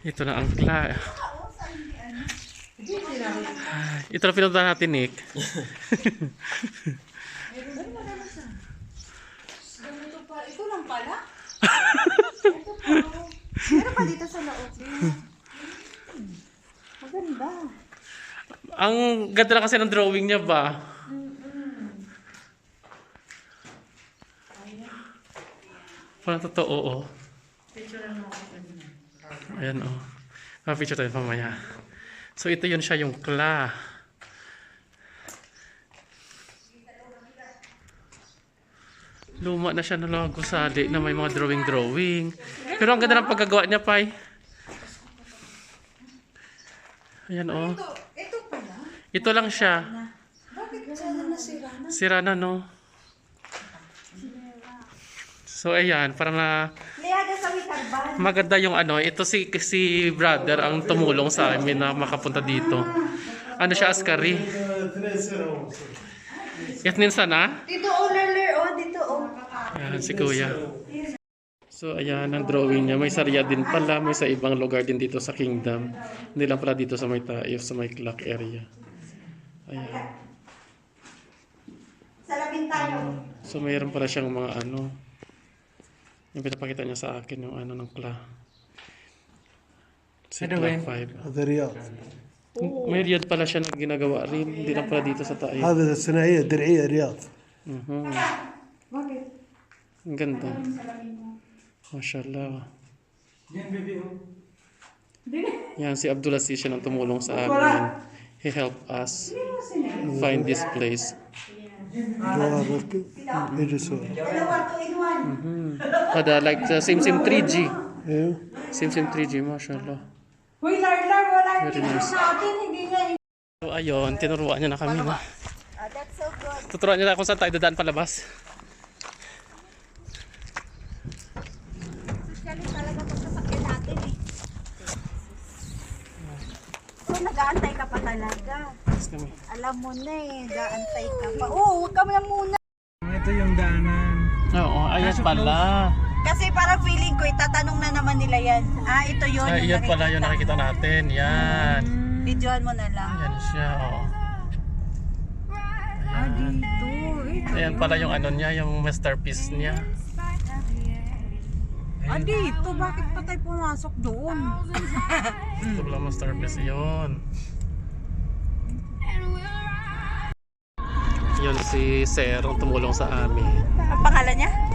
Ito na ang ito na pinunta natin, Nick. Ganito pa. Ito lang pala? Ito pa. Meron pa dito sa loob. Maganda. Ang ganda na kasi ng drawing niya ba? Parang totoo, oh. Picture mo ako. Ayan, oh. Picture tayo mamaya. So, ito yun siya, yung Kla. Luma na siya na lang gusali na may mga drawing. Pero ang ganda ng pagkagawa niya, Pai. Ayan, oh. Ito pala? Ito lang siya. Bakit sana nasira na? Sira na, no? So, ayan. Parang na... Liyaga sa Witarban. Maganda yung ano, ito si brother ang tumulong sa amin na makapunta dito. Ano siya, askari? Yatnin sana? Dito, Lerler, oh. Dito, oh. Ayan, si kuya. So, ayan ang drawing niya. May sarya din pala. May sa ibang lugar din dito sa Kingdom. Hindi lang pala dito sa may tayo, sa may clock area. Ayan. Salapin tayo. So, mayroon pala siyang mga ano. Yung pinapakita niya sa akin yung ano ng Kla. Si Kla 5. هذا رياض. May riyad pala siya na ginagawa rin. Hindi lang pala dito sa tayo. هذا الثنائية الدرعية رياض. Bakit? Ang ganda. Mashallah. Yan, si Abdulaziz siya nang tumulong sa amin. He helped us find this place. جوار ركب يجلسوا. Dalawa, 2 in 1. Kada like same 3G. ايوه. Same 3G, mashallah. Uy, Lerler, wala yung Very picture nice. natin. Hindi niya. So ayun, tinuruan niya na kami na. That's so good. Tuturuan niya na kung saan tayo dadaan palabas. Galing talaga pag sasakyan natin eh. So, nag-aantay ka pa talaga. Yes, kami. Alam mo na eh, nag-aantay ka pa. Oo, huwag ka na muna. Ito yung daanan. Oo, ayan pala. Kasi parang feeling ko, itatanong na naman nila yan. Ah, ito yun. Ay, yan pala yung nakikita natin. Yan. Videohan mo na lang. Yan siya, oh. Ah, dito. Ayan pala yung ano niya, yung masterpiece niya. Ah, dito. Bakit pa tayo pumasok doon? Ito pala masterpiece yun. Yun si Sir ang tumulong sa amin. Ang pangalan niya?